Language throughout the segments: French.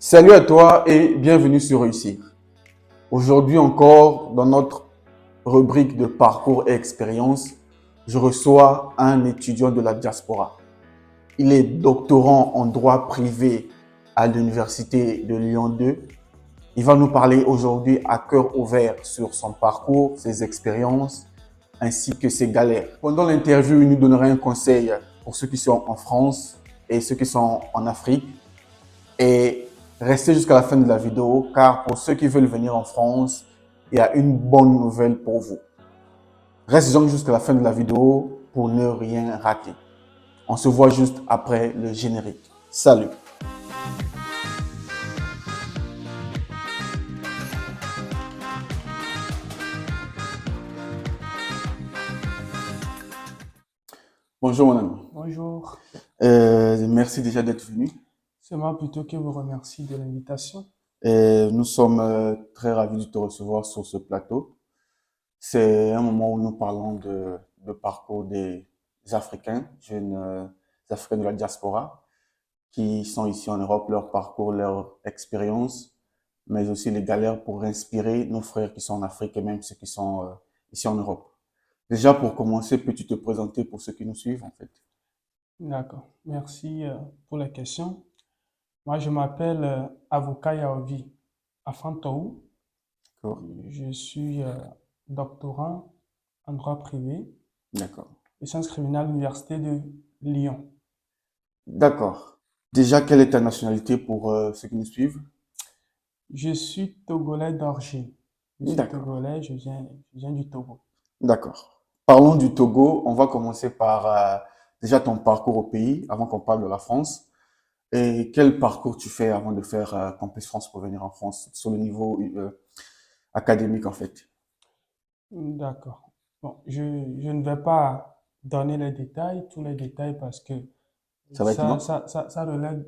Salut à toi et bienvenue sur Réussir. Aujourd'hui encore, dans notre rubrique de parcours et expérience, je reçois un étudiant de la diaspora. Il est doctorant en droit privé à l'université de Lyon 2. Il va nous parler aujourd'hui à cœur ouvert sur son parcours, ses expériences ainsi que ses galères. Pendant l'interview, il nous donnera un conseil pour ceux qui sont en France et ceux qui sont en Afrique. Et restez jusqu'à la fin de la vidéo car pour ceux qui veulent venir en France, il y a une bonne nouvelle pour vous. Reste donc jusqu'à la fin de la vidéo pour ne rien rater. On se voit juste après le générique. Salut! Bonjour mon ami. Bonjour, Merci déjà d'être venu. c'est moi plutôt qui vous remercie de l'invitation. Nous sommes très ravis de te recevoir sur ce plateau. C'est un moment où nous parlons de parcours des Africains, jeunes Africains de la diaspora, qui sont ici en Europe, leur parcours, leur expérience, mais aussi les galères pour inspirer nos frères qui sont en Afrique et même ceux qui sont ici en Europe. Déjà, pour commencer, peux-tu te présenter pour ceux qui nous suivent, en fait? D'accord, merci pour la question. Moi, je m'appelle Avocat Yaovi Afantou. D'accord. Je suis doctorant en droit privé D'accord. et sciences criminelles à l'Université de Lyon. D'accord. Déjà, quelle est ta nationalité pour ceux qui nous suivent? Je suis togolais d'origine. Je suis D'accord. togolais, je viens du Togo. D'accord. Parlons du Togo. On va commencer par déjà ton parcours au pays, avant qu'on parle de la France. Et quel parcours tu fais avant de faire Campus France pour venir en France, sur le niveau académique en fait? D'accord. Bon, je ne vais pas donner les détails, tous les détails, parce que Ça va être long? ça relève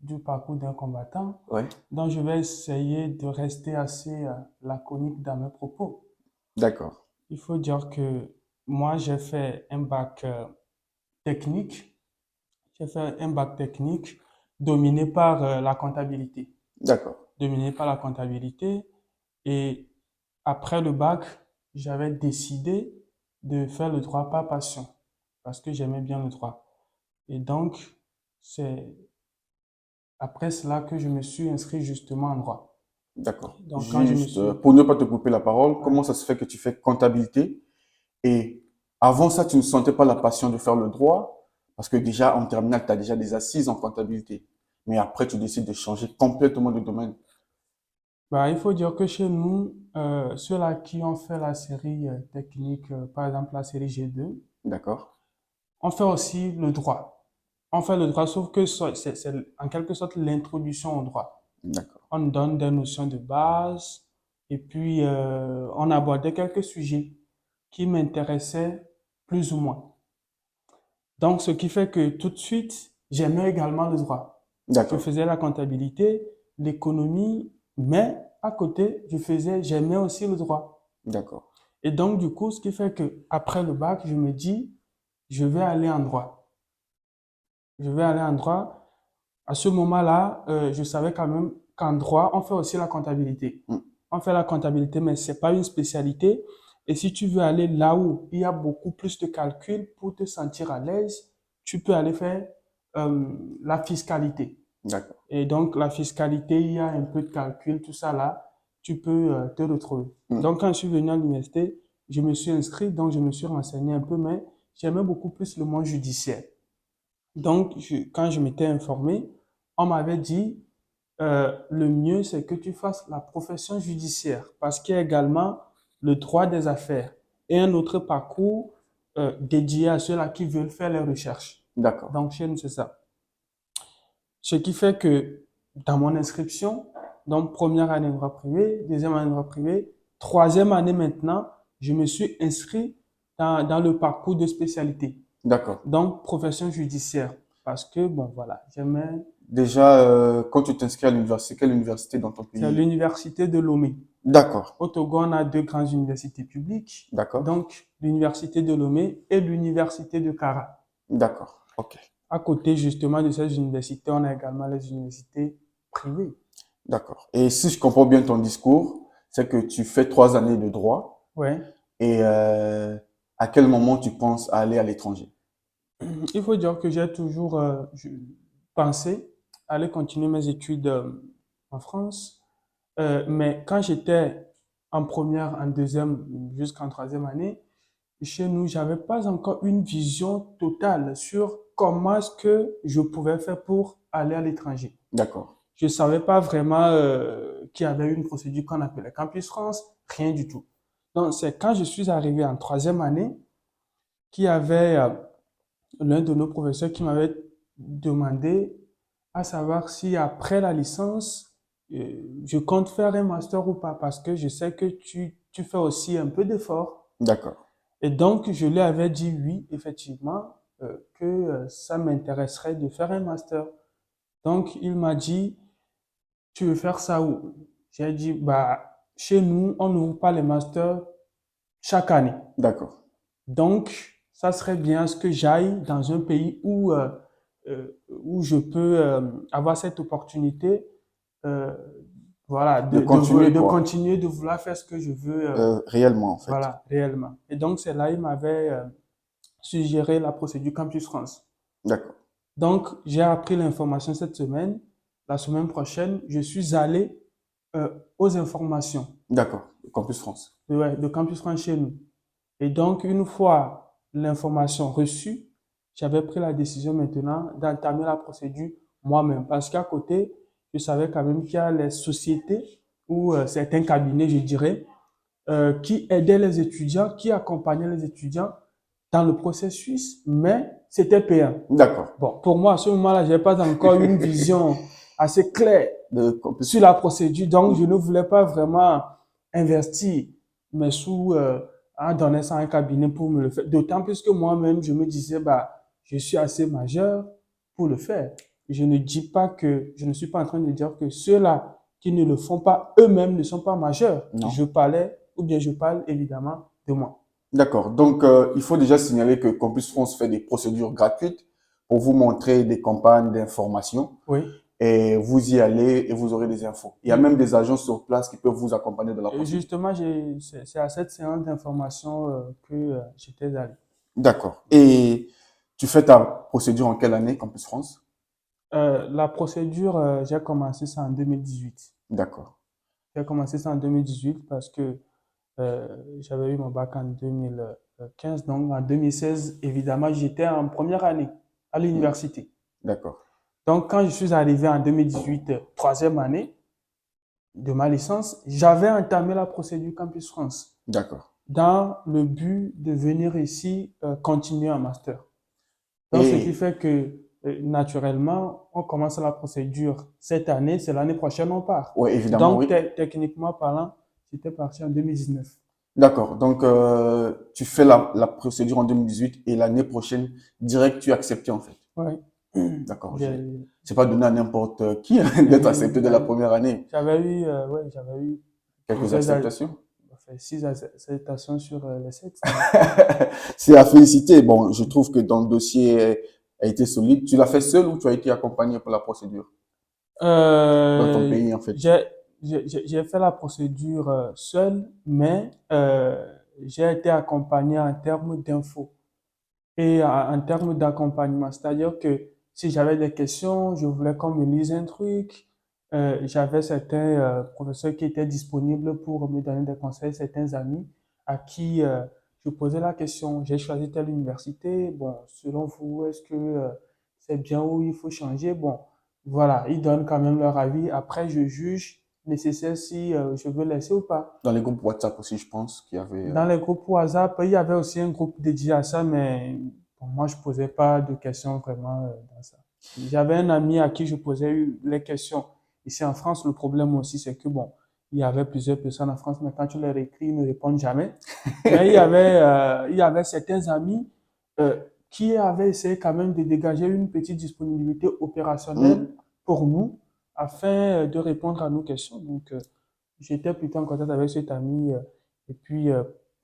du parcours d'un combattant. Ouais. Donc, je vais essayer de rester assez laconique dans mes propos. D'accord. Il faut dire que moi, j'ai fait un bac technique. J'ai fait un bac technique dominé par la comptabilité. D'accord. Dominé par la comptabilité. Et après le bac, j'avais décidé de faire le droit par passion parce que j'aimais bien le droit. Et donc, c'est après cela que je me suis inscrit justement en droit. D'accord. Donc, quand je me Juste suis... pour ne pas te couper la parole, Ouais. comment ça se fait que tu fais comptabilité et avant ça, tu ne sentais pas la passion de faire le droit parce que déjà en terminale, tu as déjà des assises en comptabilité. Mais après, tu décides de changer complètement de domaine. Bah, il faut dire que chez nous, ceux-là qui ont fait la série technique, par exemple la série G2, D'accord. on fait aussi le droit. On fait le droit, sauf que c'est en quelque sorte l'introduction au droit. D'accord. On donne des notions de base et puis on abordait quelques sujets qui m'intéressaient plus ou moins. Donc, ce qui fait que tout de suite, j'aimais également le droit. Je D'accord. faisais la comptabilité, l'économie, mais à côté, j'aimais aussi le droit. D'accord. Et donc, du coup, ce qui fait que après le bac, je me dis, je vais aller en droit. Je vais aller en droit. À ce moment-là, je savais quand même qu'en droit, on fait aussi la comptabilité. Mm. On fait la comptabilité, mais c'est pas une spécialité. Et si tu veux aller là où il y a beaucoup plus de calculs pour te sentir à l'aise, tu peux aller faire la fiscalité. D'accord. Et donc, la fiscalité, il y a un peu de calcul, tout ça là, tu peux te retrouver. Mm. Donc, quand je suis venu à l'université, je me suis inscrit, donc je me suis renseigné un peu, mais j'aimais beaucoup plus le monde judiciaire. Donc, quand je m'étais informé, on m'avait dit, le mieux, c'est que tu fasses la profession judiciaire parce qu'il y a également le droit des affaires et un autre parcours dédié à ceux-là qui veulent faire les recherches. D'accord. Donc, chez nous, c'est ça. Ce qui fait que dans mon inscription, donc première année de droit privé, deuxième année de droit privé, troisième année maintenant, je me suis inscrit dans le parcours de spécialité. D'accord. Donc, profession judiciaire. Parce que, bon, voilà, j'aimais. Déjà, quand tu t'inscris à l'université, quelle université dans ton C'est à pays? l'université de Lomé. D'accord. Au Togo, on a deux grandes universités publiques. D'accord. Donc, l'université de Lomé et l'université de Kara. D'accord. Ok. À côté, justement, de ces universités, on a également les universités privé. D'accord. Et si je comprends bien ton discours, c'est que tu fais 3 années de droit Ouais. et à quel moment tu penses à aller à l'étranger? Il faut dire que j'ai toujours pensé aller continuer mes études en France. Mais quand j'étais en première, en deuxième, jusqu'en troisième année, chez nous, j'avais pas encore une vision totale sur comment est-ce que je pouvais faire pour aller à l'étranger. D'accord. Je savais pas vraiment qu'il y avait une procédure qu'on appelait Campus France, rien du tout. Donc, c'est quand je suis arrivé en troisième année qu'il y avait l'un de nos professeurs qui m'avait demandé à savoir si après la licence, je compte faire un master ou pas, parce que je sais que tu fais aussi un peu d'effort. D'accord. Et donc, je lui avais dit oui, effectivement, que ça m'intéresserait de faire un master. Donc, il m'a dit, tu veux faire ça où? J'ai dit, bah, chez nous, on n'ouvre pas les masters chaque année. D'accord. Donc, ça serait bien ce que j'aille dans un pays où je peux avoir cette opportunité, euh, voilà, De continuer, de quoi. continuer de vouloir faire ce que je veux, Réellement, en fait. voilà, réellement. Et donc, c'est là, il m'avait suggéré la procédure Campus France. D'accord. Donc, j'ai appris l'information cette semaine. La semaine prochaine, je suis allé euh, aux informations D'accord. Campus France. ouais, de Campus France chez nous. Et donc, une fois l'information reçue, j'avais pris la décision maintenant d'entamer la procédure moi-même. Parce qu'à côté, je savais quand même qu'il y a les sociétés ou certains cabinets, je dirais, qui aidaient les étudiants, qui accompagnaient les étudiants dans le processus, mais c'était payant. D'accord. Bon, pour moi, à ce moment-là, je n'avais pas encore une vision assez claire De campus. sur la procédure, donc je ne voulais pas vraiment investir mes sous en donnant ça à un cabinet pour me le faire. D'autant plus que moi-même, je me disais, bah, je suis assez majeur pour le faire. Je ne dis pas que, je ne suis pas en train de dire que ceux-là qui ne le font pas eux-mêmes ne sont pas majeurs. Non. Je parlais, ou bien je parle évidemment de moi. D'accord. Donc, il faut déjà signaler que Campus France fait des procédures gratuites pour vous montrer des campagnes d'information. Oui. Et vous y allez et vous aurez des infos. Il y a même des agents sur place qui peuvent vous accompagner dans la Et procédure. justement, c'est à cette séance d'information que j'étais allé. D'accord. Et tu fais ta procédure en quelle année, Campus France? La procédure, j'ai commencé ça en 2018. D'accord. J'ai commencé ça en 2018 parce que j'avais eu mon bac en 2015. Donc en 2016, évidemment, j'étais en première année à Hmm. l'université. D'accord. Donc quand je suis arrivé en 2018, troisième année de ma licence, j'avais entamé la procédure Campus France D'accord. dans le but de venir ici continuer un master. Donc, ce qui Et, fait que, naturellement, on commence la procédure cette année, c'est l'année prochaine, on part. ouais, évidemment, Donc, oui. techniquement parlant, j'étais parti en 2019. D'accord. Donc, tu fais la procédure en 2018 et l'année prochaine, direct, tu es accepté, en fait. Ouais. D'accord. J'ai- C'est pas donné à n'importe qui d'être accepté dès la première année. j'avais eu Quelques plusieurs, acceptations. enfin, 6 acceptations sur les 7. C'est à féliciter. Bon, je trouve que ton dossier a été solide. Tu l'as fait seul ou tu as été accompagné pour la procédure dans ton Euh, pays, en fait? j'ai, j'ai fait la procédure seul, mais j'ai été accompagné en termes d'infos. Et en termes d'accompagnement, c'est-à-dire que si j'avais des questions, je voulais qu'on me lise un truc, j'avais certains professeurs qui étaient disponibles pour me donner des conseils, certains amis à qui je posais la question, j'ai choisi telle université, bon, selon vous, est-ce que c'est bien ou il faut changer? Bon, voilà, ils donnent quand même leur avis. Après, je juge nécessaire si je veux laisser ou pas. Dans les groupes WhatsApp aussi, je pense qu'il y avait. Dans les groupes WhatsApp, il y avait aussi un groupe dédié à ça, mais bon, moi, je posais pas de questions vraiment dans ça. J'avais un ami à qui je posais les questions. Ici en France, le problème aussi, c'est que bon, il y avait plusieurs personnes en France, mais quand tu leur écris, ils ne répondent jamais. Mais il y avait certains amis euh, qui avaient essayé quand même de dégager une petite disponibilité opérationnelle Hmm. pour nous afin de répondre à nos questions. Donc, j'étais plutôt en contact avec cet ami et puis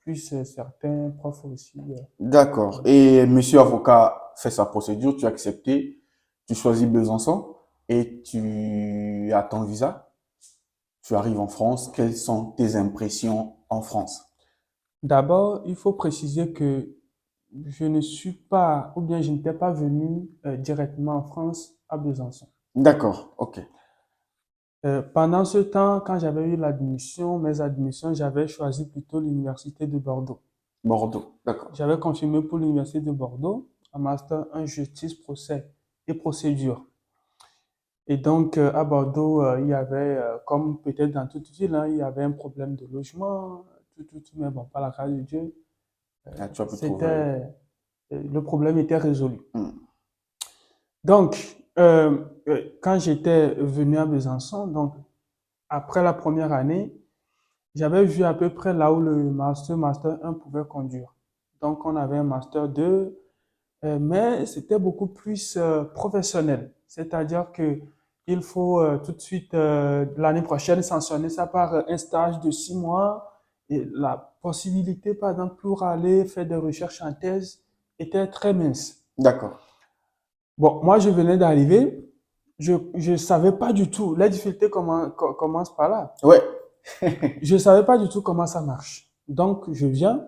plus certains profs aussi. D'accord. Ouais. Et monsieur avocat fait sa procédure, tu as accepté, tu choisis Besançon. et tu as ton visa, tu arrives en France. Quelles sont tes impressions en France? D'abord, il faut préciser que je ne suis pas, ou bien je n'étais pas venu directement en France à Besançon. D'accord, ok. Pendant ce temps, quand j'avais eu l'admission, mes admissions, j'avais choisi plutôt l'université de Bordeaux. Bordeaux, d'accord. J'avais confirmé pour l'université de Bordeaux un master en justice, procès et procédure. Et donc, à Bordeaux, il y avait, comme peut-être dans toute ville, hein, il y avait un problème de logement, mais bon, par la grâce de Dieu, Ah, tu as pu trouver. c'était, le problème était résolu. Hmm. Donc, quand j'étais venu à Besançon, donc après la première année, j'avais vu à peu près là où le master 1 pouvait conduire. Donc, on avait un master 2, mais c'était beaucoup plus professionnel. C'est-à-dire que il faut tout de suite, l'année prochaine, sanctionner ça par un stage de 6 mois. Et la possibilité, par exemple, pour aller faire des recherches en thèse était très mince. D'accord. Bon, moi, je venais d'arriver. Je savais pas du tout. La difficulté commence par là. Ouais. Je savais pas du tout comment ça marche. Donc, je viens,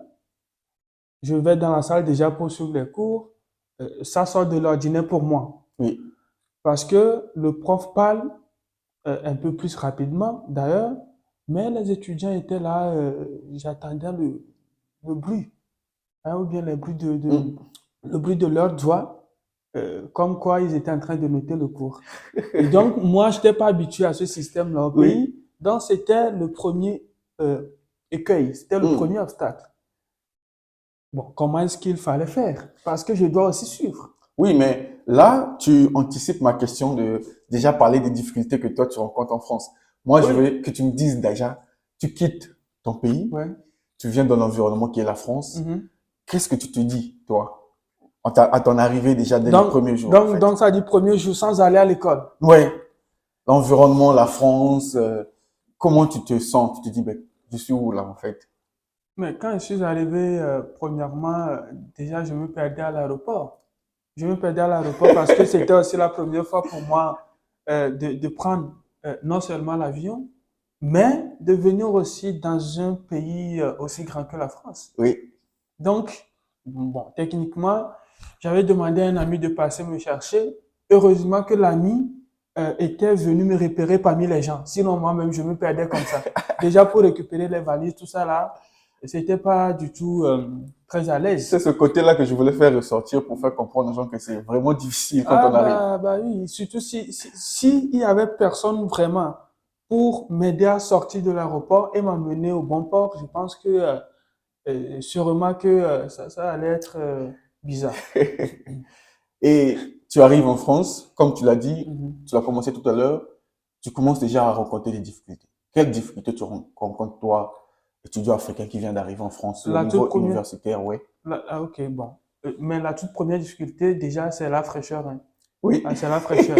je vais dans la salle déjà pour suivre les cours. Ça sort de l'ordinaire pour moi. Oui. Parce que le prof parle un peu plus rapidement, d'ailleurs, mais les étudiants étaient là, j'attendais le bruit, hein, ou bien Hmm. le bruit de leurs doigts, comme quoi ils étaient en train de noter le cours. Et donc, moi, je n'étais pas habitué à ce système-là au Oui. pays. Donc, c'était le premier euh, écueil, c'était le Hmm. premier obstacle. Bon, comment est-ce qu'il fallait faire? Parce que je dois aussi suivre. Oui, mais là, tu anticipes ma question de déjà parler des difficultés que toi tu rencontres en France. Moi, je Oui, veux que tu me dises déjà, tu quittes ton pays, ouais. tu viens dans l'environnement qui est la France. Mhm. Qu'est-ce que tu te dis, toi, à ton arrivée déjà dès les Donc, premiers jours, en fait? ça dit premier jour sans aller à l'école. Ouais, l'environnement, la France, comment tu te sens? Tu te dis, ben, je suis où là, en fait? Mais quand je suis arrivé, premièrement, déjà, je me perdais à l'aéroport. Je me perdais à l'aéroport parce que c'était aussi la première fois pour moi de prendre non seulement l'avion, mais de venir aussi dans un pays aussi grand que la France. Oui, Donc, bon, techniquement, j'avais demandé à un ami de passer me chercher. Heureusement que l'ami était venu me repérer parmi les gens. Sinon, moi-même, je me perdais comme ça. Déjà, pour récupérer les valises, tout ça là, c'était pas du tout très à c'est l'aise. ce côté-là que je voulais faire ressortir pour faire comprendre aux gens que c'est vraiment difficile quand Ah on arrive. bah oui, surtout si il y avait personne vraiment pour m'aider à sortir de l'aéroport et m'amener au bon port, je pense que sûrement que ça allait être bizarre. Et tu arrives en France, comme tu l'as dit, Mhm. tu l'as commencé tout à l'heure, tu commences déjà à rencontrer des difficultés. Quelles difficultés tu rencontres, toi, étudiant africain qui vient d'arriver en France au La toute niveau première, universitaire, ouais? ok, bon. Mais la toute première difficulté, déjà, c'est la fraîcheur, hein. Oui. Ah, c'est la fraîcheur.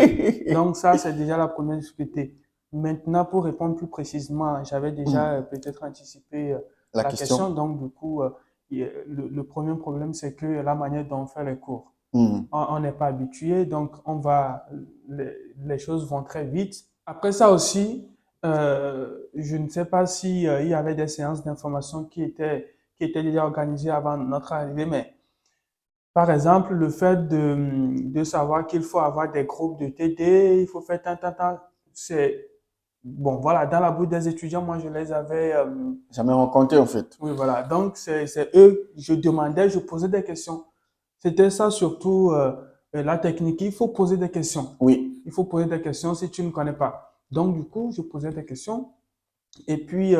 Donc ça, c'est déjà la première difficulté. Maintenant, pour répondre plus précisément, j'avais déjà Hmm. peut-être anticipé La la question. question? Donc, du coup, le premier problème, c'est que la manière dont on fait les cours. Hmm. On n'est pas habitué, donc les choses vont très vite. Après ça aussi, je ne sais pas si il y avait des séances d'information qui étaient déjà organisées avant notre arrivée, mais par exemple, le fait de savoir qu'il faut avoir des groupes de TD, il faut faire tant, c'est bon, voilà, dans la bouche des étudiants, moi je les avais, Jamais rencontré, en fait. oui, voilà, donc c'est eux, je demandais, je posais des questions. C'était ça surtout la technique. Il faut poser des questions. Oui. Il faut poser des questions si tu ne connais pas. Donc, du coup, je posais des questions. Et puis,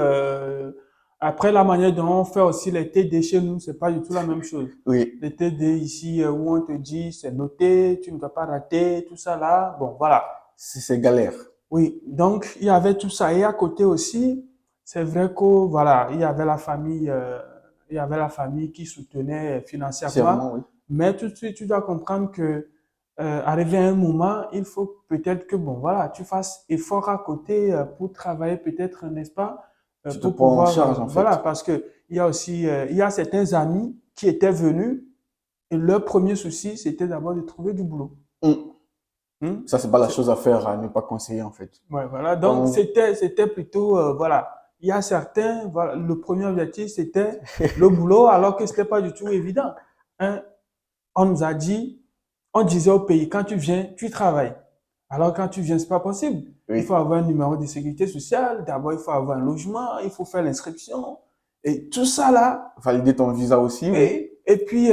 après, la manière dont on fait aussi les TD chez nous, c'est pas du tout la même chose. Oui. Les TD ici, où on te dit, c'est noté, tu ne dois pas rater, tout ça là. Bon, voilà. C'est galère. Oui, donc il y avait tout ça. Et à côté aussi, c'est vrai que voilà, il y avait la famille qui soutenait financièrement. Sincèrement, oui. Mais tout de suite, tu dois comprendre que arrivé à un moment, il faut peut-être que bon voilà, tu fasses effort à côté pour travailler peut-être, n'est-ce pas, Tu te pour prends en pouvoir charge, en voilà, fait. parce que il y a aussi il y a certains amis qui étaient venus et leur premier souci c'était d'abord de trouver du boulot. Hmm. Hmm? Ça, c'est pas la C'est- chose à faire, à ne pas conseiller, en fait. Ouais, voilà. Donc, Quand, c'était plutôt, voilà. Il y a certains, voilà, le premier objectif, c'était le boulot, alors que c'était pas du tout évident. Hein? On nous a dit, on disait au pays, quand tu viens, tu travailles. Alors, quand tu viens, c'est pas possible. Il faut oui, avoir un numéro de sécurité sociale. D'abord, il faut avoir un logement, il faut faire l'inscription. Et tout ça là, valider ton visa aussi, oui. et puis,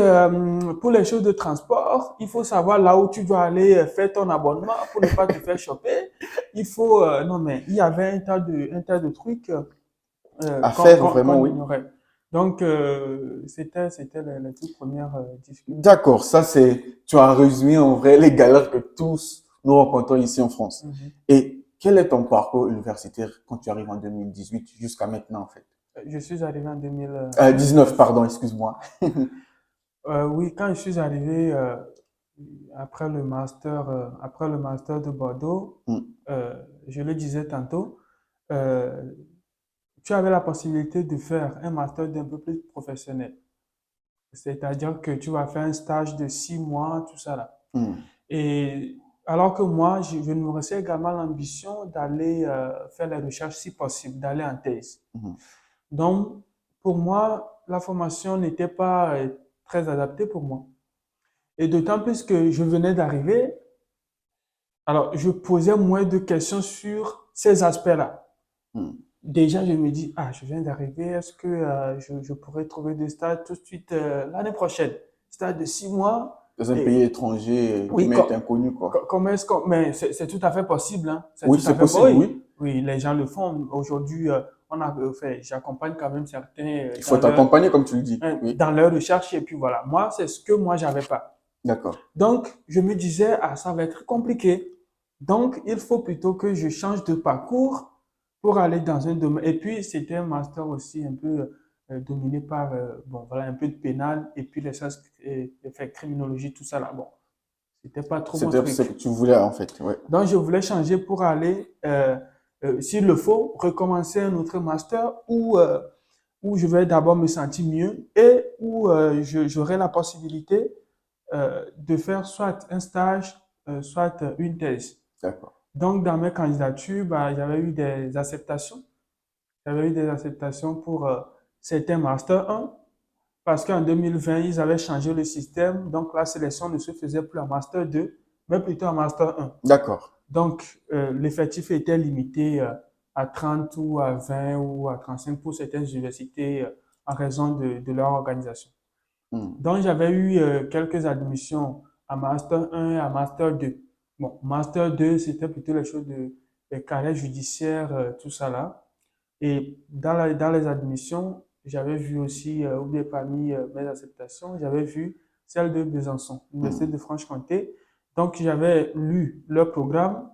pour les choses de transport, il faut savoir là où tu dois aller faire ton abonnement pour ne pas te faire choper. Il faut, non mais il y avait un tas de trucs À faire, vraiment, qu'on oui. ignorait. Donc, c'était les toutes premières difficultés. D'accord, ça c'est, tu as résumé en vrai les galères que tous nous rencontrons ici en France. Mhm. Et quel est ton parcours universitaire quand tu arrives en 2018 jusqu'à maintenant en fait? Je suis arrivé en 19, 2019. pardon, excuse-moi. Oui, quand je suis arrivé après le master de Bordeaux, Hmm, euh, je le disais tantôt, euh, tu avais la possibilité de faire un master d'un peu plus professionnel. C'est-à-dire que tu vas faire un stage de 6 mois, tout ça là. hmm, Et alors que moi, je nourrissais également l'ambition d'aller faire les recherches si possible, d'aller en thèse. hmm. Donc, pour moi, la formation n'était pas très adaptée pour moi. Et d'autant plus que je venais d'arriver, alors je posais moins de questions sur ces aspects-là. Hmm. Déjà, je me dis, ah, je viens d'arriver, est-ce que je pourrais trouver des stages tout de suite l'année prochaine? Stage de 6 mois. Dans un pays Et étranger qui oui, m'est inconnu quoi. comment est-ce qu'on... Mais c'est tout à fait possible, hein. C'est Oui, tout à c'est fait possible, possible. oui. Oui, oui, les gens le font. Aujourd'hui, on a fait, j'accompagne quand même certains Il faut t'accompagner comme tu le dis. Oui, dans leur recherche et puis voilà. Moi, c'est ce que moi, j'avais pas. d'accord. Donc, je me disais, ah, ça va être compliqué. Donc, il faut plutôt que je change de parcours pour aller dans un domaine. Et puis, c'était un master aussi un peu dominé par, bon, voilà, un peu de pénal et puis les sciences, enfin, criminologie, tout ça là. Bon, c'était pas trop mon C'était ce que truc. tu voulais en fait. Ouais. Donc, je voulais changer pour aller, s'il le faut, recommencer un autre master où je vais d'abord me sentir mieux et où j'aurai la possibilité de faire soit un stage, soit une thèse. D'accord. Donc, dans mes candidatures, bah, j'avais eu des acceptations. J'avais eu des acceptations pour certains Master 1, parce qu'en 2020, ils avaient changé le système. Donc, la sélection ne se faisait plus en Master 2, mais plutôt en Master 1. D'accord. Donc, l'effectif était limité à 30 ou à 20 ou à 35 pour certaines universités en raison de leur organisation. Hmm. Donc, j'avais eu quelques admissions à Master 1 et à Master 2. Bon, Master 2, c'était plutôt les choses de carrière judiciaire, tout ça là. Et dans les admissions, j'avais vu aussi, ou bien parmi mes acceptations, j'avais vu celle de Besançon, l'Université Hmm. de Franche-Comté. Donc, j'avais lu leur programme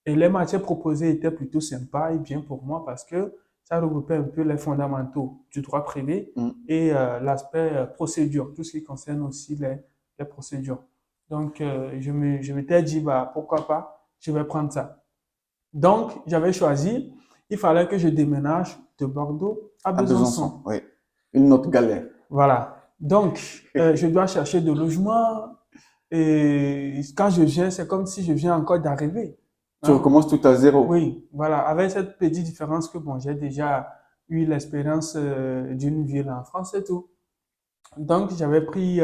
et les matières proposées étaient plutôt sympas et bien pour moi parce que ça regroupait un peu les fondamentaux du droit privé Hmm. et l'aspect procédure, tout ce qui concerne aussi les procédures. Donc, je m'étais dit, bah, pourquoi pas, je vais prendre ça. Donc, j'avais choisi, il fallait que je déménage de Bordeaux à À Besançon, Besançon. oui. Une autre galère. Voilà. Donc, je dois chercher de logement et quand je viens, c'est comme si je viens encore d'arriver. Tu Hein? recommences tout à zéro. Oui, voilà. Avec cette petite différence que, bon, j'ai déjà eu l'expérience d'une ville en France et tout. Donc, j'avais pris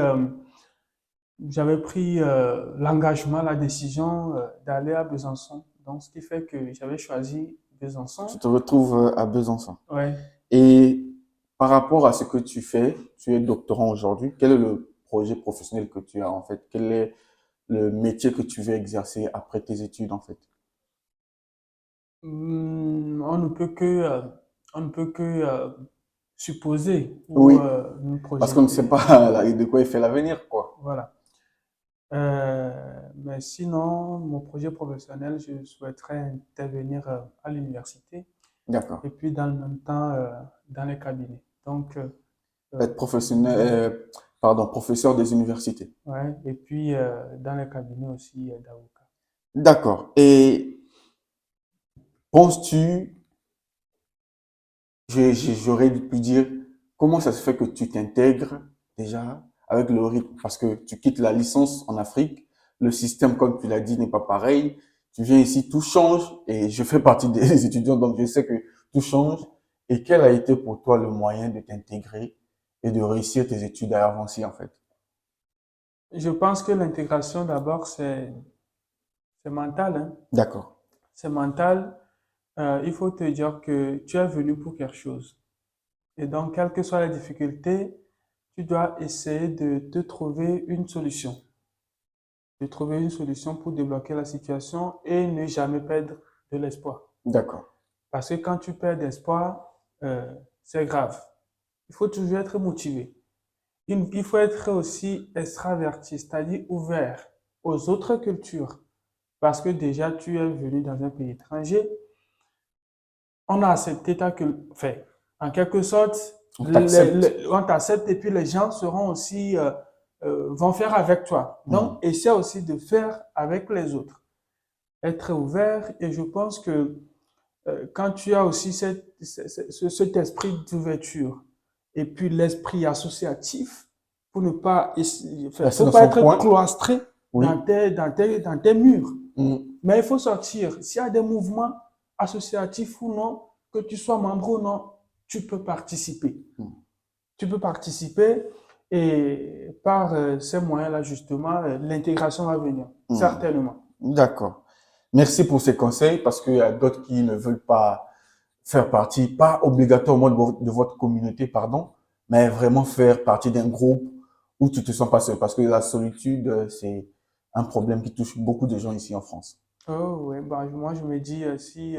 l'engagement, la décision d'aller à Besançon. Donc, ce qui fait que j'avais choisi Tu Besançon. te retrouves à Besançon. Ouais. Et par rapport à ce que tu fais, tu es doctorant aujourd'hui. Quel est le projet professionnel que tu as en fait? Quel est le métier que tu veux exercer après tes études en fait? On ne peut que, on ne peut que supposer ou Oui, nous parce qu'on ne sait projeter. pas de quoi il fait l'avenir, quoi. Voilà. Mais sinon, mon projet professionnel, je souhaiterais intervenir à l'université D'accord. et puis dans le même temps dans les cabinets. Donc, Être professionnel, disons, pardon, professeur des universités. ouais, et puis dans les cabinets aussi d'avocats. D'accord. Et penses-tu, j'aurais pu dire, comment ça se fait que tu t'intègres déjà avec le rythme? Parce que tu quittes la licence en Afrique, le système, comme tu l'as dit, n'est pas pareil. Tu viens ici, tout change et je fais partie des étudiants, donc je sais que tout change. Et quel a été pour toi le moyen de t'intégrer et de réussir tes études à avancer, en fait? Je pense que l'intégration, d'abord, c'est mental, hein. D'accord. C'est mental. Il faut te dire que tu es venu pour quelque chose. Et donc, quelle que soit la difficulté, tu dois essayer de te trouver une solution. De trouver une solution pour débloquer la situation et ne jamais perdre de l'espoir. D'accord. Parce que quand tu perds d'espoir, c'est grave. Il faut toujours être motivé. Il faut être aussi extraverti, c'est-à-dire ouvert aux autres cultures. Parce que déjà, tu es venu dans un pays étranger, on a cet état que, enfin, en quelque sorte, On t'accepte. on t'accepte et puis les gens seront aussi, vont faire avec toi. Hmm. Donc, essaie aussi de faire avec les autres. Être ouvert et je pense que quand tu as aussi cet esprit d'ouverture et puis l'esprit associatif pour ne pas, enfin, Rester faut dans pas son être coin. cloistré Oui. dans tes murs. Hmm. Mais il faut sortir. S'il y a des mouvements associatifs ou non, que tu sois membre ou non, tu peux participer. Hmm. Tu peux participer et par ces moyens-là, justement, l'intégration va venir, Hmm. certainement. D'accord. Merci pour ces conseils parce qu'il y a d'autres qui ne veulent pas faire partie, pas obligatoirement de votre communauté, pardon, mais vraiment faire partie d'un groupe où tu te sens pas seul. Parce que la solitude, c'est un problème qui touche beaucoup de gens ici en France. Oh, ouais, bah, moi, je me dis, si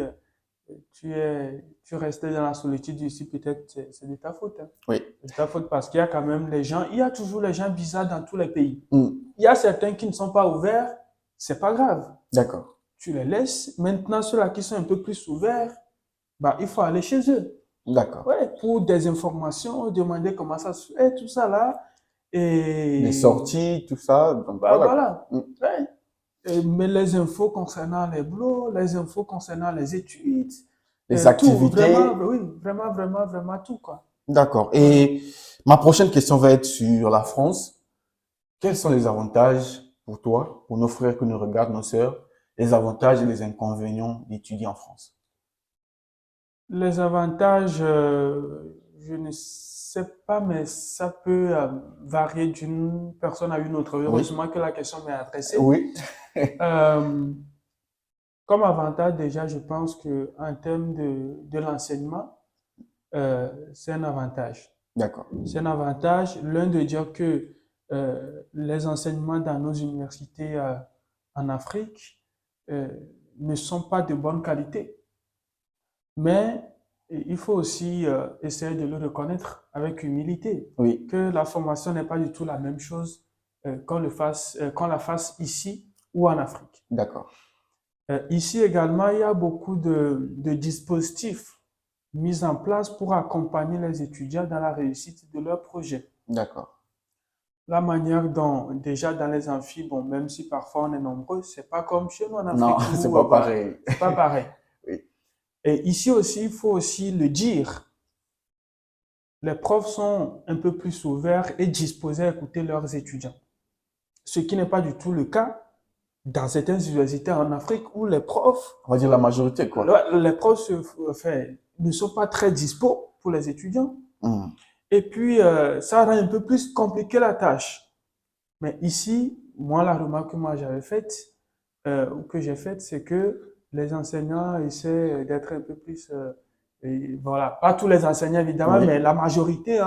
tu restais dans la solitude ici, peut-être c'est de ta faute, hein. Oui. C'est de ta faute parce qu'il y a quand même les gens, il y a toujours les gens bizarres dans tous les pays. Hmm. Il y a certains qui ne sont pas ouverts, c'est pas grave. D'accord. Tu les laisses. Maintenant, ceux-là qui sont un peu plus ouverts, bah, il faut aller chez eux. D'accord. Ouais, pour des informations, demander comment ça se fait, tout ça là. Les Et sorties, tout ça, donc bah, voilà. voilà. Hmm. Ouais. Mais les infos concernant les boulots, les infos concernant les études, Les tout, vraiment, activités, oui, vraiment, vraiment, vraiment tout, quoi. d'accord. Ouais. Et ma prochaine question va être sur la France. Quels sont les avantages pour toi, pour nos frères que nous regardent, nos sœurs, les avantages et les inconvénients d'étudier en France? Les avantages, je ne sais pas, mais ça peut varier d'une personne à une autre. Oui, Heureusement que la question m'est adressée. oui, Euh, Comme avantage, déjà, je pense que en termes de l'enseignement, c'est un avantage. d'accord, C'est un avantage, l'un de dire que les enseignements dans nos universités en Afrique euh, ne sont pas de bonne qualité. Mais il faut aussi essayer de le reconnaître avec humilité, oui, que la formation n'est pas du tout la même chose qu'on la fasse ici ou en Afrique. d'accord, Ici également, il y a beaucoup de dispositifs mis en place pour accompagner les étudiants dans la réussite de leurs projets. d'accord. La manière dont, déjà dans les amphis, bon, même si parfois on est nombreux, c'est pas comme chez nous en Non, Afrique c'est où, pas voilà, pareil. c'est pas pareil. Oui, Et ici aussi, il faut aussi le dire, les profs sont un peu plus ouverts et disposés à écouter leurs étudiants. Ce qui n'est pas du tout le cas dans certaines universités en Afrique où on va dire la majorité, quoi. les profs enfin, ne sont pas très dispos pour les étudiants. Hmm, Et puis, ça rend un peu plus compliqué la tâche. Mais ici, moi, la remarque que moi j'avais faite, ou que j'ai faite, c'est que les enseignants essaient d'être un peu plus, et voilà, pas tous les enseignants évidemment, oui, mais la majorité,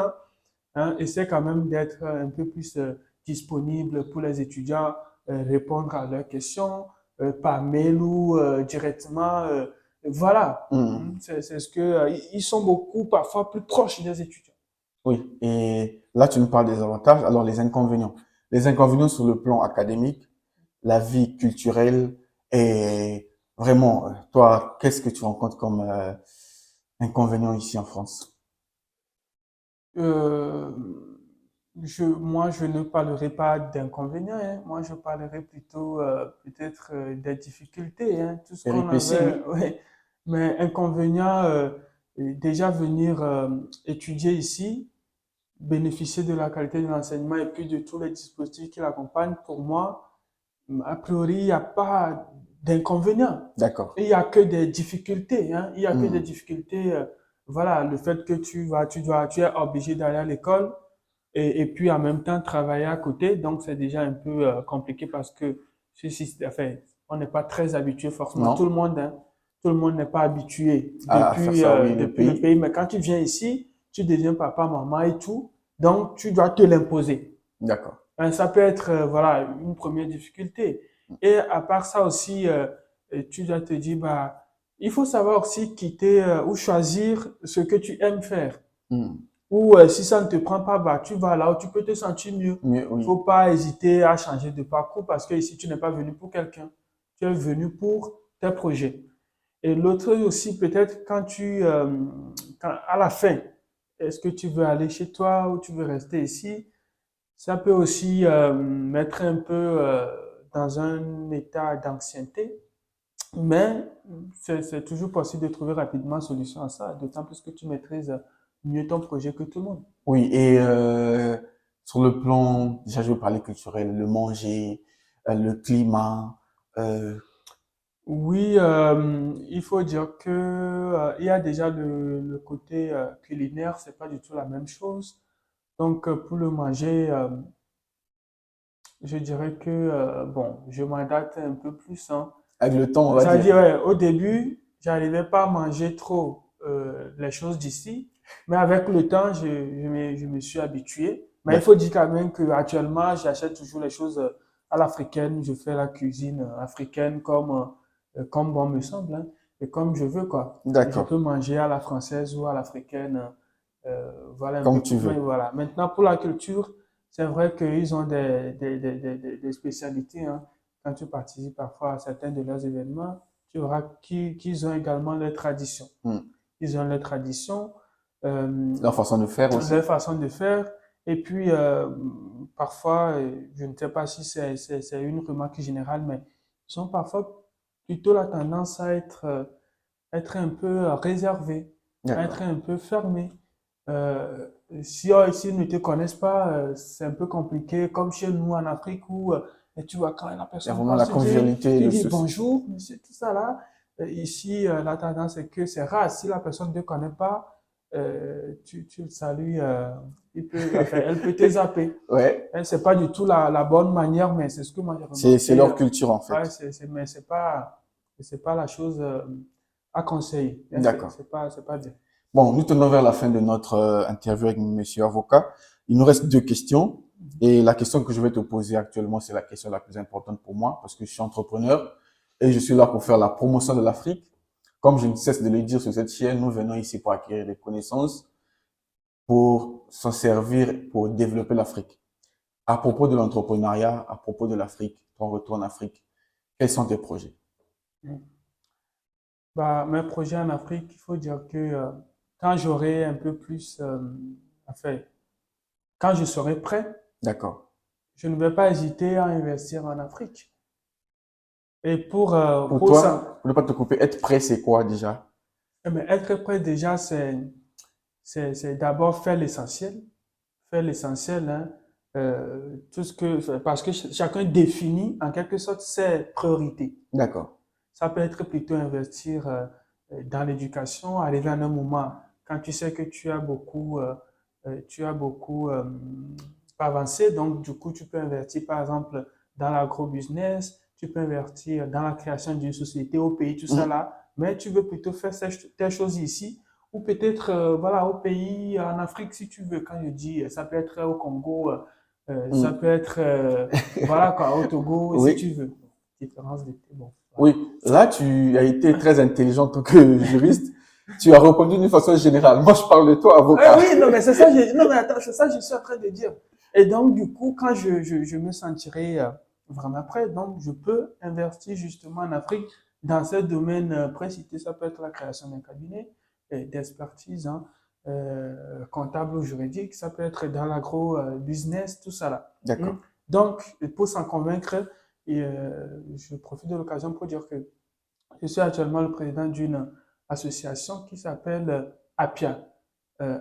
essaie quand même d'être un peu plus disponible pour les étudiants, répondre à leurs questions, par mail ou directement, voilà. hmm, C'est ce que, ils sont beaucoup parfois plus proches des étudiants. oui. Et là, tu me parles des avantages, alors les inconvénients. Les inconvénients sur le plan académique, la vie culturelle et vraiment, toi, qu'est-ce que tu rencontres comme inconvénients ici en France? Euh, moi, je ne parlerai pas d'inconvénients, hein. Moi, je parlerai plutôt peut-être des difficultés, hein. Tout ce qu'on Péripéties, avait, oui. ouais. Mais inconvénients, déjà venir étudier ici, bénéficier de la qualité de l'enseignement et puis de tous les dispositifs qui l'accompagnent, pour moi, a priori, il n'y a pas d'inconvénients. D'accord. Et il n'y a que des difficultés, hein. Il n'y a que des Hmm. difficultés. Voilà, le fait que tu es obligé d'aller à l'école et puis en même temps travailler à côté. Donc, c'est déjà un peu compliqué parce que enfin, on n'est pas très habitué forcément. Non? Hein, tout le monde n'est pas habitué À faire ça, oui, le depuis le pays. pays. Mais quand tu viens ici, tu deviens papa, maman et tout. Donc, tu dois te l'imposer. D'accord. Ça peut être voilà une première difficulté. Et à part ça aussi, tu dois te dire bah il faut savoir aussi quitter ou choisir ce que tu aimes faire. Hmm. Ou si ça ne te prend pas, bah tu vas là où tu peux te sentir mieux. Mais oui. Faut pas hésiter à changer de parcours parce que ici tu n'es pas venu pour quelqu'un, tu es venu pour tes projets. Et l'autre aussi peut-être à la fin, est-ce que tu veux aller chez toi ou tu veux rester ici? Ça peut aussi mettre un peu dans un état d'ancienneté, mais c'est toujours possible de trouver rapidement une solution à ça, d'autant plus que tu maîtrises mieux ton projet que tout le monde. Oui, et sur le plan, déjà je veux parler culturel, le manger, le climat, euh, Oui, il faut dire que il y a déjà le côté culinaire, c'est pas du tout la même chose. Donc pour le manger, je dirais que bon, je m'adapte un peu plus, hein. avec le temps, on va Ça veut dire. dire, ouais, au début, j'arrivais pas à manger trop les choses d'ici, mais avec le temps, je me suis habitué. Mais il faut D'accord. dire quand même que actuellement, j'achète toujours les choses à l'africaine. Je fais la cuisine africaine comme bon me semble, hein, et comme je veux, quoi. Et je D'accord. peux manger à la française ou à l'africaine, voilà un peu Comme tu comme, mais veux. voilà. Maintenant, pour la culture, c'est vrai qu'ils ont des spécialités, hein. Quand tu participes parfois à certains de leurs événements, tu verras qu'ils ont également leurs traditions. Hmm. Ils ont leurs traditions, euh, Leur façon de faire leur aussi. façon de faire. Et puis, parfois, je ne sais pas si c'est une remarque générale, mais ils ont parfois plutôt la tendance à être un peu réservés, à être D'accord. un peu fermés. Euh, s'ils ne te connaissent pas, c'est un peu compliqué, comme chez nous en Afrique où et tu vois quand la Il y a personne vraiment la passe, convivialité, tu le dis souci. bonjour, monsieur, tout ça là. Ici, la tendance est que c'est rare. Si la personne ne te connaît pas, tu le salues, enfin, elle peut te zapper. Ouais, Hein, c'est pas du tout la bonne manière, mais c'est ce que moi j'ai c'est remarqué. leur culture en Ouais, fait. mais c'est pas la chose à conseiller. Hein, D'accord. c'est pas bien. Bon, nous tenons vers la fin de notre interview avec monsieur avocat. Il nous reste deux questions. Et la question que je vais te poser actuellement, c'est la question la plus importante pour moi parce que je suis entrepreneur et je suis là pour faire la promotion de l'Afrique. Comme je ne cesse de le dire sur cette chaîne, nous venons ici pour acquérir des connaissances, pour s'en servir, pour développer l'Afrique. À propos de l'entrepreneuriat, à propos de l'Afrique, ton retour en Afrique, quels sont tes projets? Bah, mes projets en Afrique, il faut dire que quand j'aurai un peu plus, enfin, quand je serai prêt, D'accord. je ne vais pas hésiter à investir en Afrique. Et Pour pour ça, toi, pour ne pas te couper, être prêt, c'est quoi déjà? mais être prêt déjà, c'est d'abord faire l'essentiel. Faire l'essentiel, hein, tout ce que, parce que chacun définit en quelque sorte ses priorités. D'accord. Ça peut être plutôt investir dans l'éducation, arriver à un moment quand tu sais que tu as beaucoup avancé, donc du coup tu peux investir par exemple dans l'agro-business, tu peux investir dans la création d'une société au pays, tout ça Mm, là, mais tu veux plutôt faire telle chose ici, ou peut-être voilà au pays, en Afrique si tu veux, quand je dis, ça peut être au Congo, ça peut mm. être voilà quoi, au Togo, si tu Oui, veux. Différence de, bon, voilà. oui. Là, tu as été très intelligent en tant que juriste. Tu as répondu d'une façon générale. Moi, je parle de toi, avocat. Oui, non, mais c'est ça, non, mais attends, c'est ça que je suis en train de dire. Et donc, du coup, quand je me sentirai vraiment prêt, donc je peux investir justement en Afrique dans ce domaine précis. Ça peut être la création d'un cabinet d'expertise, hein, comptable ou juridique, ça peut être dans l'agro-business, tout ça là. Hmm. D'accord. Donc, pour s'en convaincre, je profite de l'occasion pour dire que je suis actuellement le président d'une association qui s'appelle APIA,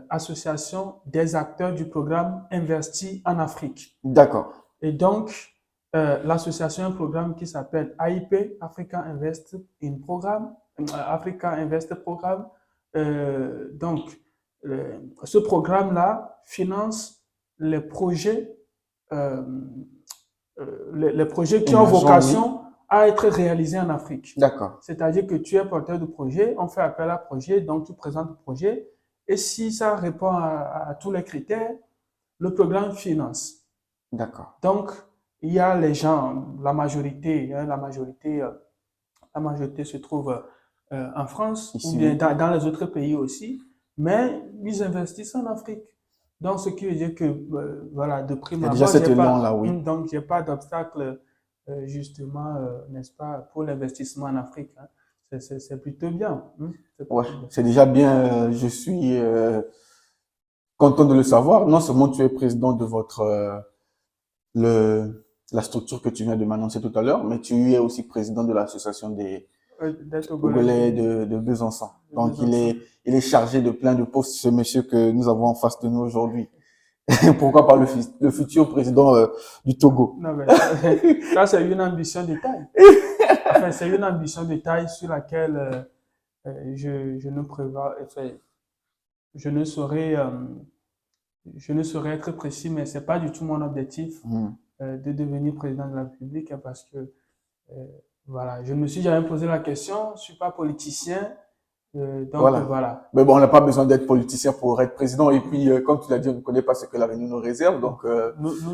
Association des acteurs du programme Investi en Afrique. D'accord. Et donc, l'association, un programme qui s'appelle AIP, Africa Invest in Programme, Africa Invest Programme. Donc, ce programme-là finance les projets, euh, les projets qui ont Émergent, oui. vocation à être réalisés en Afrique. D'accord. C'est-à-dire que tu es porteur de projet, on fait appel à projet, donc tu présentes le projet, et si ça répond à tous les critères, le programme finance. D'accord. Donc, il y a les gens, la majorité, hein, la majorité se trouve en France ou Ici, bien oui. dans les autres pays aussi, mais ils investissent en Afrique. Donc, ce qui veut dire que, voilà, de Il prime y a déjà abord, cet élan-là, oui. donc, j'ai pas d'obstacle, justement, n'est-ce pas, pour l'investissement en Afrique, hein. C'est plutôt bien, hein. C'est Ouais, plutôt bien. c'est déjà bien. Je suis content de le savoir. Non seulement tu es président de votre la structure que tu viens de m'annoncer tout à l'heure, mais tu es aussi président de l'association des Des Togolais Togolais de Besançon. de Donc Besançon. il est chargé de plein de postes, ce monsieur que nous avons en face de nous aujourd'hui. Pourquoi pas le futur président du Togo. Non, mais ça c'est une ambition de taille. Enfin, c'est une ambition de taille sur laquelle je ne prévois, enfin, je ne saurais, je ne saurais être précis, mais c'est pas du tout mon objectif Hmm. de devenir président de la République, hein, parce que euh, voilà, je ne me suis jamais posé la question, je suis pas politicien, donc Voilà. voilà. Mais bon, on n'a pas besoin d'être politicien pour être président. Et puis, comme tu l'as dit, on ne connaît pas ce que l'avenir nous réserve. Bon, Donc,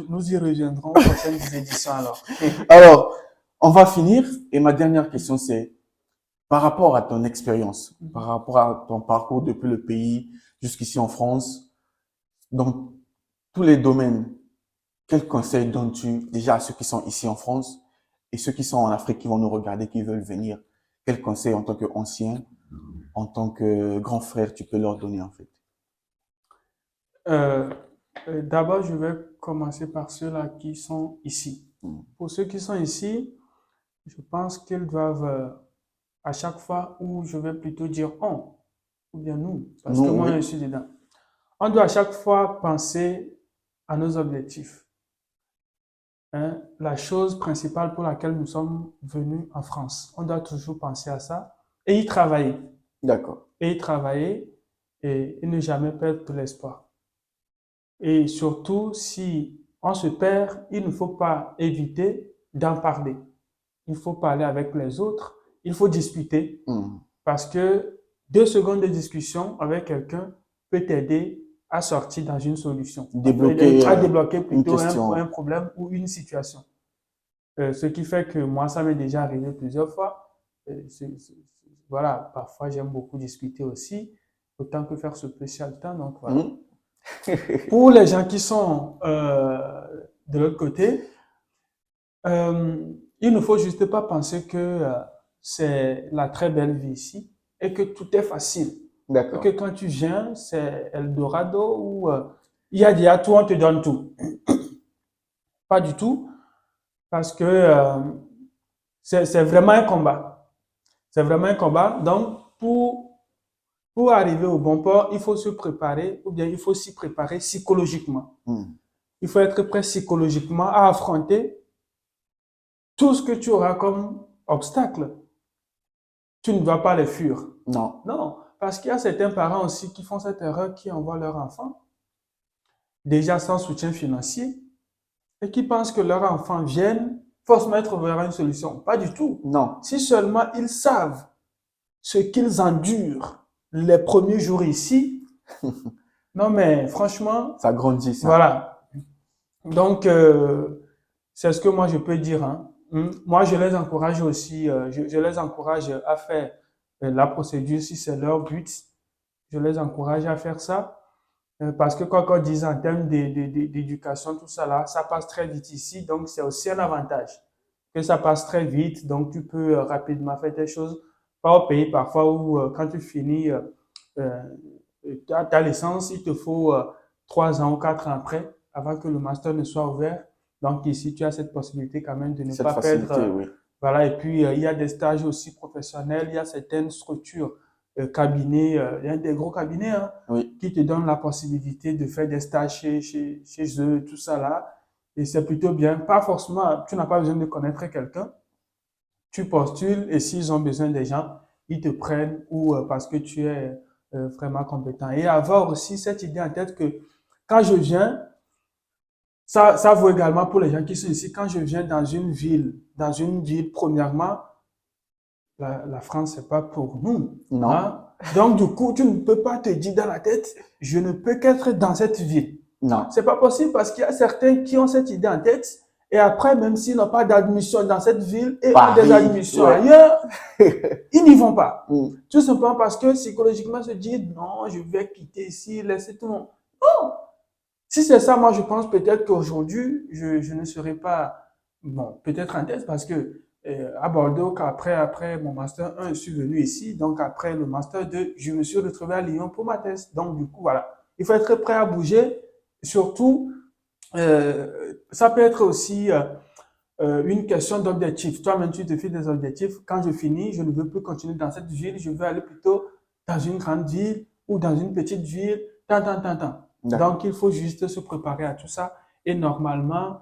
nous y reviendrons aux prochaines éditions alors. alors, on va finir. Et ma dernière question, c'est par rapport à ton expérience, par rapport à ton parcours depuis le pays jusqu'ici en France, dans tous les domaines, quels conseils donnes-tu déjà à ceux qui sont ici en France et ceux qui sont en Afrique qui vont nous regarder, qui veulent venir? Quels conseils en tant qu'ancien, en tant que grand frère, tu peux leur donner en fait? Euh, D'abord, je vais commencer par ceux-là qui sont ici. Hmm. Pour ceux qui sont ici, je pense qu'ils doivent, à chaque fois où je vais plutôt dire on, ou bien nous, parce que Nous, moi, oui. je suis dedans. On doit à chaque fois penser à nos objectifs, hein. La chose principale pour laquelle nous sommes venus en France. On doit toujours penser à ça et y travailler. D'accord. Et y travailler et ne jamais perdre de l'espoir. Et surtout, si on se perd, il ne faut pas éviter d'en parler. Il faut parler avec les autres, il faut discuter, Hmm. parce que 2 secondes de discussion avec quelqu'un peut t'aider à sortir dans une solution, Débloquer à débloquer une plutôt question. un problème ou une situation. Ce qui fait que moi, ça m'est déjà arrivé plusieurs fois. Voilà, parfois j'aime beaucoup discuter aussi, autant que faire ce spécial temps, donc voilà. Hmm. Pour les gens qui sont de l'autre côté, il ne faut juste pas penser que c'est la très belle vie ici et que tout est facile. Et que D'accord. quand tu viens, c'est Eldorado où il y a déjà tout, on te donne tout. Pas du tout, parce que c'est vraiment un combat. C'est vraiment un combat. Donc, pour arriver au bon port, il faut se préparer, ou bien il faut s'y préparer psychologiquement. Hmm. Il faut être prêt psychologiquement à affronter tout ce que tu auras comme obstacle. Tu ne dois pas les fuir. Non. Non, parce qu'il y a certains parents aussi qui font cette erreur, qui envoient leurs enfants déjà sans soutien financier et qui pensent que leurs enfants viennent forcément trouver une solution. Pas du tout. Non. Si seulement ils savent ce qu'ils endurent les premiers jours ici, non mais franchement, Ça grandit, ça. voilà. Donc, c'est ce que moi je peux dire, hein. Moi, je les encourage aussi, je les encourage à faire la procédure si c'est leur but. Je les encourage à faire ça. Parce que quoi qu'on dise en termes d'éducation, tout ça là, ça passe très vite ici. Donc, c'est aussi un avantage que ça passe très vite. Donc, tu peux rapidement faire des choses. Pas au pays parfois où quand tu finis euh, ta licence, il te faut 3 ans ou 4 ans après avant que le master ne soit ouvert. Donc, ici, tu as cette possibilité quand même de ne Cette pas perdre. facilité, oui. Voilà. Et puis, il y a des stages aussi professionnels. Il y a certaines structures, cabinets, il y a des gros cabinets, hein, Oui. qui te donnent la possibilité de faire des stages chez eux, tout ça là. et c'est plutôt bien. Pas forcément, tu n'as pas besoin de connaître quelqu'un. Tu postules et s'ils ont besoin des gens, ils te prennent ou parce que tu es vraiment compétent. Et avoir aussi cette idée en tête que quand je viens, ça vaut également pour les gens qui sont ici. Quand je viens dans une ville, premièrement, la France, c'est pas pour nous. Non. Hein? Donc, du coup, tu ne peux pas te dire dans la tête, je ne peux qu'être dans cette ville. Non. C'est pas possible parce qu'il y a certains qui ont cette idée en tête et après, même s'ils n'ont pas d'admission dans cette ville et ont des admissions ailleurs, ils n'y vont pas. Tout simplement parce que psychologiquement, ils se disent, non, je vais quitter ici, laisser tout le monde. Non! Si c'est ça, moi, je pense peut-être qu'aujourd'hui, je ne serai pas, bon, peut-être en tête parce que à Bordeaux, après mon master 1, je suis venu ici. Donc, après le master 2, je me suis retrouvé à Lyon pour ma thèse. Donc, du coup, voilà. Il faut être prêt à bouger. Surtout, ça peut être aussi une question d'objectif. Toi-même, tu te fixes des objectifs. Quand je finis, je ne veux plus continuer dans cette ville. Je veux aller plutôt dans une grande ville ou dans une petite ville. Tant. Donc, il faut juste se préparer à tout ça. Et normalement,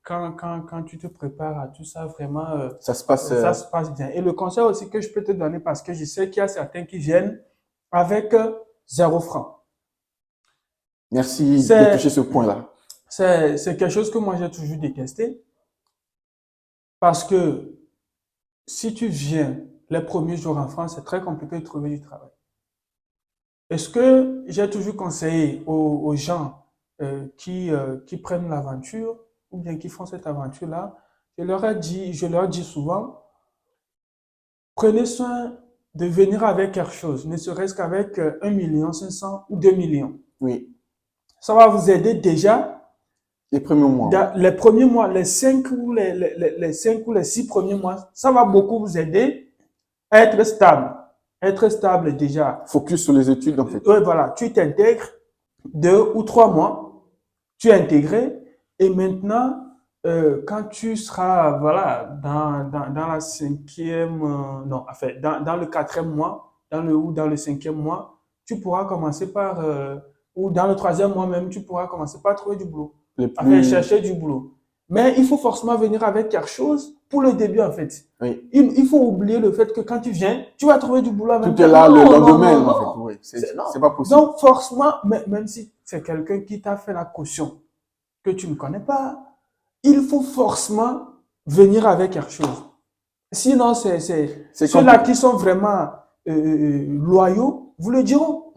quand tu te prépares à tout ça, vraiment, ça se passe bien. Et le conseil aussi que je peux te donner, parce que je sais qu'il y a certains qui viennent avec 0 franc. Merci de toucher ce point-là. C'est quelque chose que moi j'ai toujours détesté. Parce que si tu viens les premiers jours en France, c'est très compliqué de trouver du travail. Et ce que j'ai toujours conseillé aux gens qui prennent l'aventure ou bien qui font cette aventure-là, je leur dis souvent, prenez soin de venir avec quelque chose, ne serait-ce qu'avec 1,5 million ou 2 millions. Oui. Ça va vous aider déjà. Les premiers mois. Les premiers mois, les 5 ou les 6 premiers mois, ça va beaucoup vous aider à être stable. Être stable déjà. Focus sur les études, en fait. Oui, voilà. Tu t'intègres 2 ou 3 mois, tu es intégré et maintenant, quand tu seras voilà, dans la 5e, non, enfin, dans le 4e mois, dans le 5e mois, tu pourras commencer par, ou dans le 3e mois même, tu pourras commencer par trouver du boulot. Enfin, chercher du boulot. Mais il faut forcément venir avec quelque chose pour le début, en fait. Oui. Il faut oublier le fait que quand tu viens, tu vas trouver du boulot en même temps. Tout est là le lendemain, en fait. Oui. C'est pas possible. Donc, forcément, même si c'est quelqu'un qui t'a fait la caution que tu ne connais pas, il faut forcément venir avec quelque chose. Sinon, c'est ceux-là qui sont vraiment loyaux, vous le diront.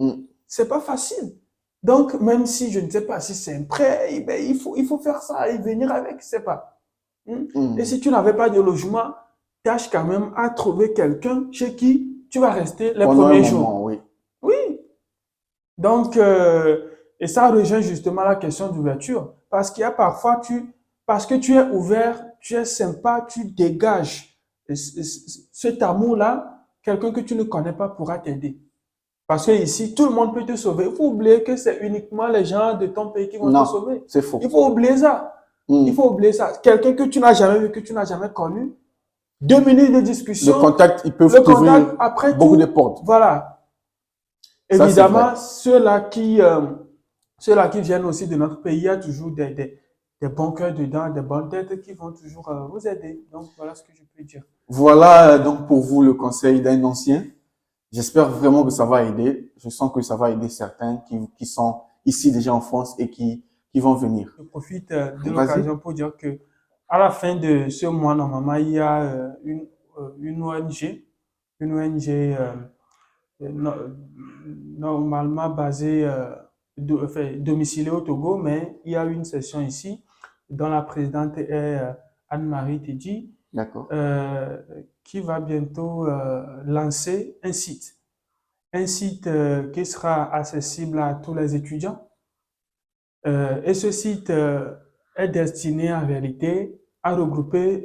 C'est pas facile. Donc, même si je ne sais pas si c'est un prêt, ben, il faut faire ça et venir avec, je sais pas. Et si tu n'avais pas de logement, tâche quand même à trouver quelqu'un chez qui tu vas rester les premiers jours. Oui. Oui. Donc, et ça rejoint justement la question d'ouverture. Parce qu'il y a parfois, parce que tu es ouvert, tu es sympa, tu dégages cet amour-là, quelqu'un que tu ne connais pas pourra t'aider. Parce que ici, tout le monde peut te sauver. Il faut oublier que c'est uniquement les gens de ton pays qui vont te sauver. C'est faux. Il faut oublier ça. Il faut oublier ça. Quelqu'un que tu n'as jamais vu, que tu n'as jamais connu, 2 minutes de discussion. Le contact, ils peuvent t'ouvrir beaucoup de portes. Voilà. Ça, évidemment, ceux-là qui viennent aussi de notre pays, il y a toujours des bons cœurs dedans, des bonnes têtes qui vont toujours vous aider. Donc, voilà ce que je peux dire. Voilà donc pour vous le conseil d'un ancien. J'espère vraiment que ça va aider. Je sens que ça va aider certains qui sont ici déjà en France et qui vont venir. Je profite de l'occasion pour dire que à la fin de ce mois, normalement, il y a une ONG normalement basée, domiciliée au Togo, mais il y a une session ici dont la présidente est Anne-Marie Tidji. D'accord. Qui va bientôt lancer un site qui sera accessible à tous les étudiants. Et ce site est destiné en réalité à regrouper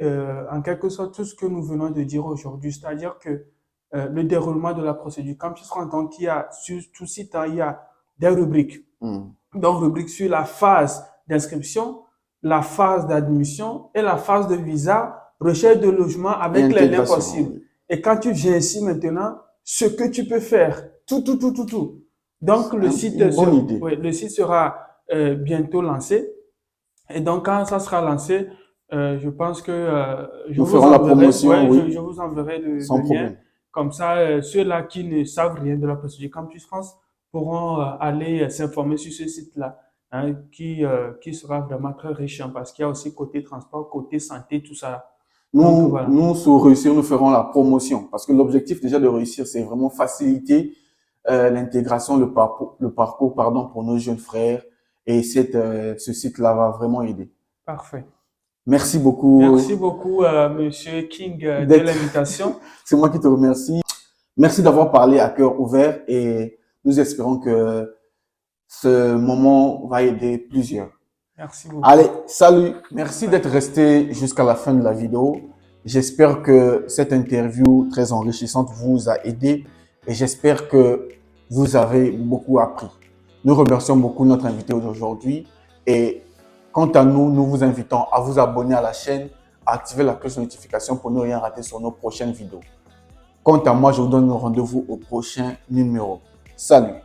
en quelque sorte tout ce que nous venons de dire aujourd'hui, c'est-à-dire que le déroulement de la procédure. Comme tu te rends compte qu'il y a sur tout site, il y a des rubriques. Donc, rubrique sur la phase d'inscription, la phase d'admission et la phase de visa, recherche de logement avec les liens possibles. Et quand tu viens ici maintenant, ce que tu peux faire, tout. Donc, le site sera bientôt lancé. Et donc, quand ça sera lancé, je pense que je Nous vous ferons la enverrai, promotion, oui, je vous enverrai sans le lien. problème. Comme ça, ceux-là qui ne savent rien de la procédure Campus France pourront aller s'informer sur ce site-là, hein, qui sera vraiment très riche, hein, parce qu'il y a aussi côté transport, côté santé, tout ça. Donc, voilà. Nous, sur réussir, nous ferons la promotion. Parce que l'objectif déjà de réussir, c'est vraiment faciliter l'intégration, le parcours pardon, pour nos jeunes frères. Et ce site-là va vraiment aider. Parfait. Merci beaucoup Merci beaucoup, Monsieur King, de d'être. l'invitation. C'est moi qui te remercie. Merci d'avoir parlé à cœur ouvert et nous espérons que ce moment va aider plusieurs. Merci beaucoup. Allez, salut. Merci d'être resté jusqu'à la fin de la vidéo. J'espère que cette interview très enrichissante vous a aidé et j'espère que vous avez beaucoup appris. Nous remercions beaucoup notre invité d'aujourd'hui et quant à nous, nous vous invitons à vous abonner à la chaîne, à activer la cloche de notification pour ne rien rater sur nos prochaines vidéos. Quant à moi, je vous donne rendez-vous au prochain numéro. Salut!